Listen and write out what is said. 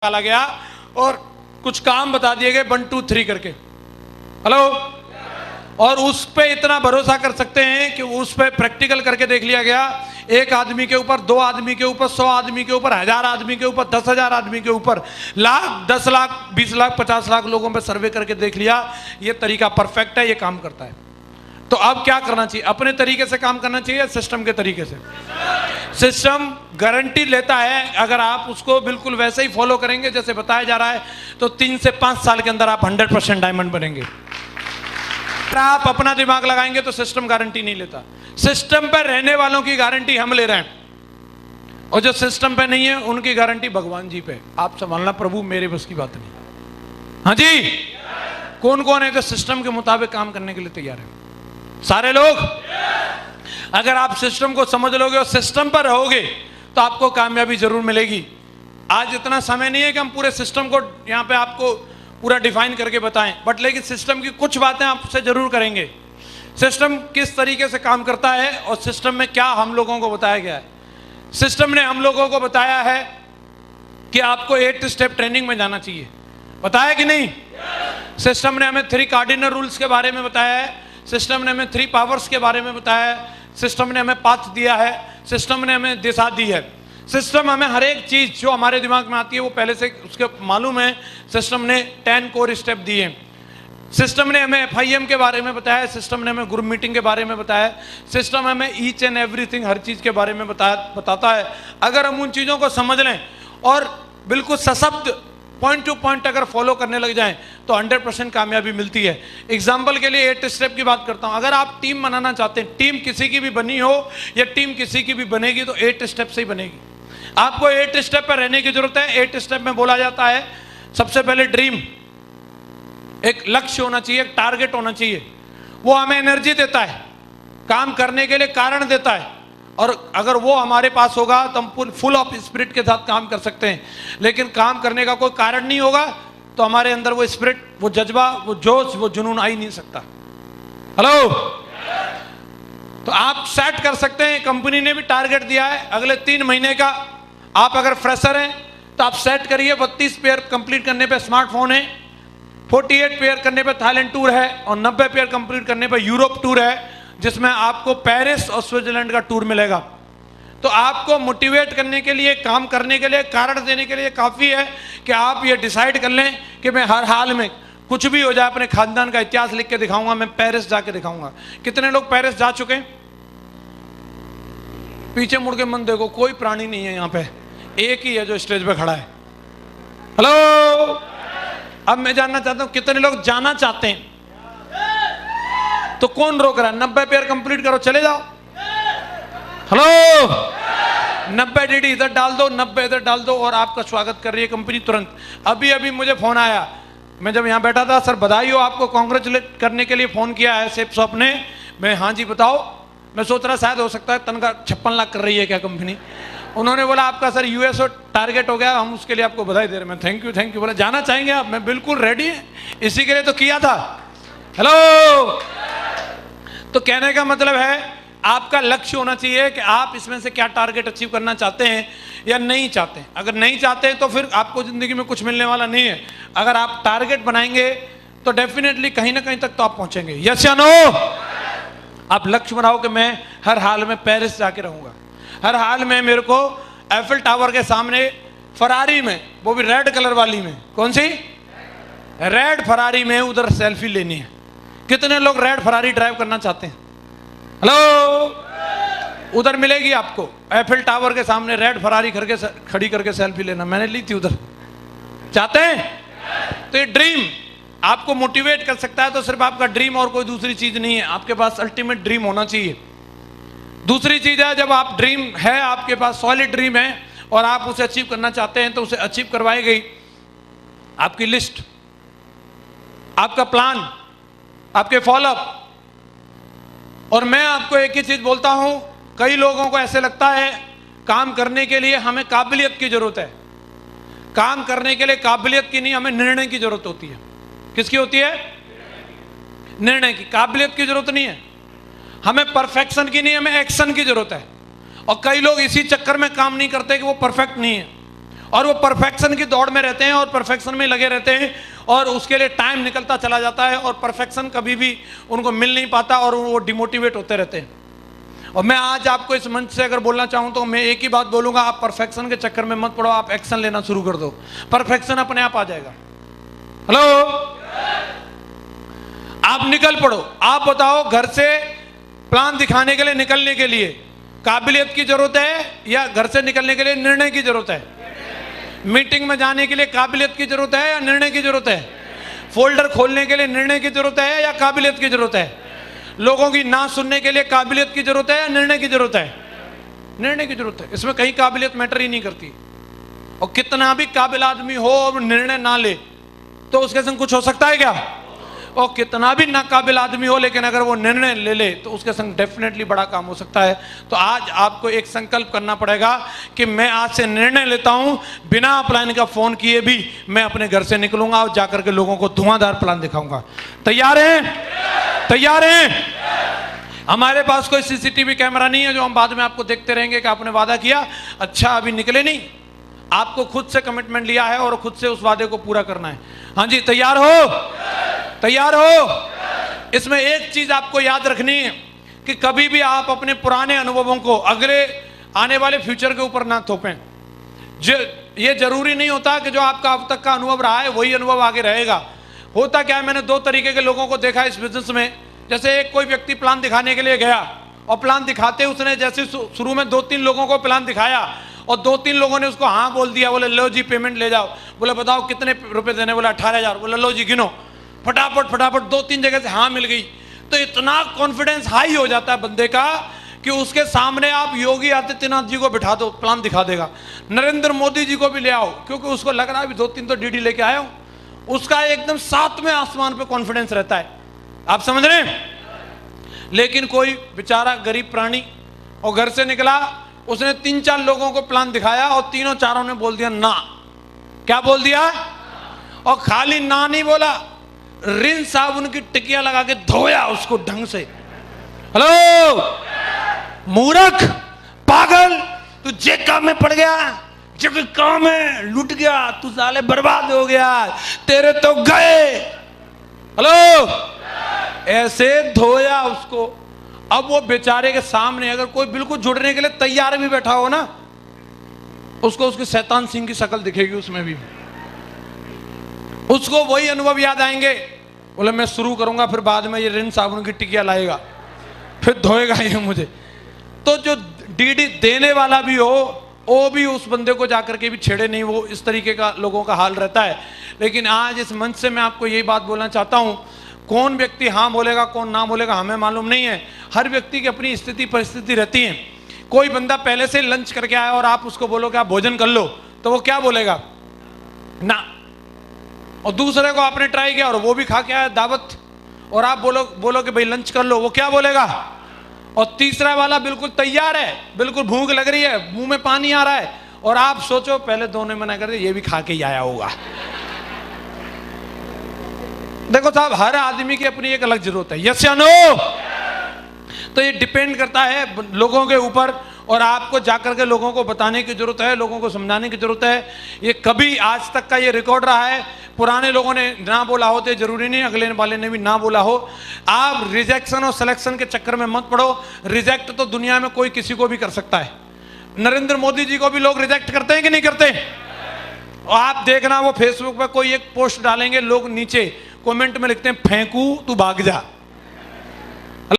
डाला गया और कुछ काम बता दिए गए 1 2 3 करके। हेलो। और उस पे इतना भरोसा कर सकते हैं कि उस पे प्रैक्टिकल करके देख लिया गया, एक आदमी के ऊपर, 2 आदमी के ऊपर, 100 आदमी के ऊपर, 1000 आदमी के ऊपर, 10,000 आदमी के ऊपर, लाख, 10 लाख, 20 लाख, 50 लाख लोगों पे सर्वे करके देख लिया, ये तरीका परफेक्ट है, ये काम करता है। तो अब क्या करना चाहिए? अपने तरीके से काम करना चाहिए, सिस्टम के तरीके से। सिस्टम गारंटी लेता है, अगर आप उसको बिल्कुल वैसे ही फॉलो करेंगे जैसे बताया जा रहा है, तो 3 से 5 साल के अंदर आप 100% डायमंड बनेंगे। अगर आप अपना दिमाग लगाएंगे तो सिस्टम गारंटी नहीं लेता। सिस्टम पर रहने वालों की गारंटी हम ले रहे हैं, और जो सिस्टम पे नहीं है उनकी गारंटी भगवान जी पे। आप संभालना प्रभु, मेरे बस की बात नहीं। हाँ जी, कौन कौन है जो सिस्टम के मुताबिक काम करने के लिए तैयार है? सारे लोग। अगर आप सिस्टम को समझ लोगे और सिस्टम पर रहोगे तो आपको कामयाबी जरूर मिलेगी। आज इतना समय नहीं है कि हम पूरे सिस्टम को यहाँ पे आपको पूरा डिफाइन करके बताएं, बट लेकिन सिस्टम की कुछ बातें आपसे जरूर करेंगे। सिस्टम किस तरीके से काम करता है और सिस्टम में क्या हम लोगों को बताया गया है। सिस्टम ने हम लोगों को बताया है कि आपको 8 स्टेप ट्रेनिंग में जाना चाहिए, बताया कि नहीं? सिस्टम ने हमें 3 कार्डिनल रूल्स के बारे में बताया है, सिस्टम ने हमें 3 पावर्स के बारे में बताया है, सिस्टम ने हमें पाथ दिया है, सिस्टम ने हमें दिशा दी है। सिस्टम हमें हर एक चीज जो हमारे दिमाग में आती है वो पहले से उसके मालूम है। सिस्टम ने 10 कोर स्टेप दिए। सिस्टम ने हमें FIM के बारे में बताया, सिस्टम ने हमें ग्रुप मीटिंग के बारे में बताया, सिस्टम हमें ईच एंड एवरीथिंग, हर चीज के बारे में बताता है। अगर हम उन चीजों को समझ लें और बिल्कुल सशब्द पॉइंट टू पॉइंट अगर फॉलो करने लग जाएं तो 100% कामयाबी मिलती है। एग्जाम्पल के लिए 8 स्टेप की बात करता हूं। अगर आप टीम बनाना चाहते हैं, टीम किसी की भी बनी हो या टीम किसी की भी बनेगी, तो 8 स्टेप से ही बनेगी। आपको 8 स्टेप पर रहने की जरूरत है। 8 स्टेप में बोला जाता है, सबसे पहले ड्रीम, एक लक्ष्य होना चाहिए, एक टारगेट होना चाहिए। वो हमें एनर्जी देता है, काम करने के लिए कारण देता है, और अगर वो हमारे पास होगा तो हम फुल ऑफ स्पिरिट के साथ काम कर सकते हैं। लेकिन काम करने का कोई कारण नहीं होगा तो हमारे अंदर वो स्पिरिट, वो जज्बा, वो जोश, वो जुनून आ ही नहीं सकता। हेलो। तो आप सेट कर सकते हैं, कंपनी ने भी टारगेट दिया है अगले 3 महीने का। आप अगर फ्रेशर हैं तो आप सेट करिए, 32 पेयर कंप्लीट करने पे स्मार्टफोन है, 48 पेयर करने पे थाईलैंड टूर है, और 90 पेयर कंप्लीट करने पे यूरोप टूर है, जिसमें आपको पेरिस और स्विट्जरलैंड का टूर मिलेगा। तो आपको मोटिवेट करने के लिए, काम करने के लिए, कारण देने के लिए काफी है कि आप ये डिसाइड कर लें कि मैं हर हाल में कुछ भी हो जाए अपने खानदान का इतिहास लिख के दिखाऊंगा, मैं पेरिस जाके दिखाऊंगा। कितने लोग पेरिस जा चुके हैं? पीछे मुड़ के मन देखो, कोई प्राणी नहीं है यहाँ पे, एक ही है जो स्टेज पे खड़ा है। हेलो। अब मैं जानना चाहता हूं कितने लोग जाना चाहते हैं? तो कौन रोक रहा है? 90 पेयर कंप्लीट करो, चले जाओ। हेलो। 90 डीडी इधर डाल दो, 90 इधर डाल दो, और आपका स्वागत कर रही है कंपनी तुरंत। अभी अभी मुझे फोन आया, मैं जब यहाँ बैठा था, सर बधाई हो आपको, कांग्रेचुलेट करने के लिए फोन किया है सेप शॉप ने। मैं हाँ जी बताओ। मैं सोच रहा शायद हो सकता है तनख्वाह 56 लाख कर रही है क्या कंपनी। उन्होंने बोला आपका सर US टारगेट हो गया, हम उसके लिए आपको बधाई दे रहे हैं। मैं थैंक यू। बोला जाना चाहेंगे आप? मैं बिल्कुल रेडी है, इसी के लिए तो किया था। हेलो। तो कहने का मतलब है आपका लक्ष्य होना चाहिए कि आप इसमें से क्या टारगेट अचीव करना चाहते हैं या नहीं चाहते हैं। अगर नहीं चाहते हैं तो फिर आपको जिंदगी में कुछ मिलने वाला नहीं है। अगर आप टारगेट बनाएंगे तो डेफिनेटली कहीं ना कहीं तक तो आप पहुंचेंगे। यस या नो? आप लक्ष्य बनाओ कि मैं हर हाल में पेरिस जाके रहूंगा, हर हाल में मेरे को एफिल टावर के सामने फरारी में, वो भी रेड कलर वाली में, कौन सी? रेड फरारी में उधर सेल्फी लेनी है। कितने लोग रेड फरारी ड्राइव करना चाहते हैं? हेलो। उधर मिलेगी आपको एफिल टावर के सामने रेड फरारी खड़ी करके सेल्फी लेना। मैंने ली थी उधर। चाहते हैं? तो ये ड्रीम आपको मोटिवेट कर सकता है। तो सिर्फ आपका ड्रीम और कोई दूसरी चीज नहीं है, आपके पास अल्टीमेट ड्रीम होना चाहिए। दूसरी चीज है, जब आप ड्रीम है, आपके पास सॉलिड ड्रीम है और आप उसे अचीव करना चाहते हैं, तो उसे अचीव करवाई गई आपकी लिस्ट, आपका प्लान, आपके फॉलोअप। और मैं आपको एक ही चीज बोलता हूं, कई लोगों को ऐसे लगता है काम करने के लिए हमें काबिलियत की जरूरत है। काम करने के लिए काबिलियत की नहीं, हमें निर्णय की जरूरत होती है। किसकी होती है? निर्णय की। काबिलियत की जरूरत नहीं है, हमें परफेक्शन की नहीं, हमें एक्शन की जरूरत है। और कई लोग इसी चक्कर में काम नहीं करते कि वो परफेक्ट नहीं है। और वो परफेक्शन की दौड़ में रहते हैं और परफेक्शन में लगे रहते हैं और उसके लिए टाइम निकलता चला जाता है और परफेक्शन कभी भी उनको मिल नहीं पाता और वो डिमोटिवेट होते रहते हैं। और मैं आज आपको इस मंच से अगर बोलना चाहूं तो मैं एक ही बात बोलूंगा, आप परफेक्शन के चक्कर में मत पड़ो, आप एक्शन लेना शुरू कर दो, परफेक्शन अपने आप आ जाएगा। हेलो, आप निकल पड़ो। आप बताओ, घर से प्लान दिखाने के लिए निकलने के लिए काबिलियत की जरूरत है या घर से निकलने के लिए निर्णय की जरूरत है? मीटिंग में जाने के लिए काबिलियत की जरूरत है या निर्णय की जरूरत है? फोल्डर खोलने के लिए निर्णय की जरूरत है या काबिलियत की जरूरत है? लोगों की ना सुनने के लिए काबिलियत की जरूरत है या निर्णय की जरूरत है? निर्णय की जरूरत है। इसमें कहीं काबिलियत मैटर ही नहीं करती। और कितना भी काबिल आदमी हो और निर्णय ना ले तो उसके संग कुछ हो सकता है क्या? और कितना भी नाकाबिल आदमी हो लेकिन अगर वो निर्णय ले ले तो उसके संग डेफिनेटली बड़ा काम हो सकता है। तो आज आपको एक संकल्प करना पड़ेगा कि मैं आज से निर्णय लेता हूं, बिना प्लान का फोन किए भी मैं अपने घर से निकलूंगा और जाकर के लोगों को धुआंधार प्लान दिखाऊंगा। तैयार हैं? तैयार हैं? हमारे पास कोई सीसीटीवी कैमरा नहीं है जो हम बाद में आपको देखते रहेंगे कि आपने वादा किया, अच्छा अभी निकले नहीं। आपको खुद से कमिटमेंट लिया है और खुद से उस वादे को पूरा करना है। हाँ जी, तैयार हो? तैयार हो? इसमें एक चीज आपको याद रखनी है कि कभी भी आप अपने पुराने अनुभवों को अगले आने वाले फ्यूचर के ऊपर ना थोपें। ये जरूरी नहीं होता कि जो आपका अब तक का अनुभव रहा है वही अनुभव आगे रहेगा। होता क्या है, मैंने दो तरीके के लोगों को देखा इस बिजनेस में। जैसे एक कोई व्यक्ति प्लान दिखाने के लिए गया और प्लान दिखाते उसने जैसे शुरू में 2-3 लोगों को प्लान दिखाया और 2-3 लोगों ने उसको हाँ बोल दिया। बोले लो जी पेमेंट ले जाओ। बोले बताओ कितने रुपए देने? बोला 18,000। बोले लो जी गिनो। फटाफट 2-3 जगह से हाँ मिल गई। तो इतना कॉन्फिडेंस हाई हो जाता है बंदे का कि उसके सामने आप योगी आदित्यनाथ जी को बिठा दो, प्लान दिखा देगा। नरेंद्र मोदी जी को भी ले आओ, क्योंकि उसको लग रहा है 2-3 तो डीडी लेके आया हूं। उसका एकदम 7वें आसमान पे कॉन्फिडेंस रहता है। आप समझ रहे हैं? लेकिन कोई बेचारा गरीब प्राणी और घर से निकला, उसने 3-4 लोगों को प्लान दिखाया और तीनों चारों ने बोल दिया ना। क्या बोल दिया? और खाली ना नहीं बोला, रिन साबुन की टिकिया लगा के धोया उसको ढंग से। हेलो मूर्ख, पागल, तू जे काम में पड़ गया, जब काम में लूट गया, तू साले बर्बाद हो गया, तेरे तो गए। हेलो, ऐसे धोया उसको। अब वो बेचारे के सामने अगर कोई बिल्कुल जुड़ने के लिए तैयार भी बैठा हो ना, उसको उसके शैतान सिंह की शक्ल दिखेगी उसमें भी। उसको वही अनुभव याद आएंगे। बोले मैं शुरू करूंगा, फिर बाद में ये रिन साबुन की टिकिया लाएगा, फिर धोएगा ये मुझे। तो जो डीडी देने वाला भी हो वो भी उस बंदे को जाकर के भी छेड़े नहीं। वो इस तरीके का लोगों का हाल रहता है। लेकिन आज इस मंच से मैं आपको यही बात बोलना चाहता हूं, कौन व्यक्ति हाँ बोलेगा कौन ना बोलेगा हमें मालूम नहीं है। हर व्यक्ति की अपनी स्थिति परिस्थिति रहती है। कोई बंदा पहले से लंच करके आया और आप उसको बोलो कि आप भोजन कर लो, तो वो क्या बोलेगा? ना। और दूसरे को आपने ट्राई किया और वो भी खा के आया दावत, और आप बोलो कि भाई लंच कर लो, वो क्या बोलेगा? और तीसरा वाला बिल्कुल तैयार है, बिल्कुल भूख लग रही है, मुंह में पानी आ रहा है, और आप सोचो पहले दोनों मना कर दिया, ये भी खा के ही आया होगा। देखो साहब, हर आदमी की अपनी एक अलग जरूरत है। यस या नो? तो ये डिपेंड करता है लोगों के ऊपर, और आपको जाकर के लोगों को बताने की जरूरत है, लोगों को समझाने की जरूरत है। ये कभी आज तक का ये रिकॉर्ड रहा है, पुराने लोगों ने ना बोला हो तो जरूरी नहीं अगले वाले ने भी ना बोला हो। आप रिजेक्शन और सिलेक्शन के चक्कर में मत पड़ो। रिजेक्ट तो दुनिया में कोई किसी को भी कर सकता है। नरेंद्र मोदी जी को भी लोग रिजेक्ट करते हैं कि नहीं करते? और आप देखना, वो फेसबुक पर कोई एक पोस्ट डालेंगे, लोग नीचे कमेंट में लिखते हैं फेंकू तू भाग जा।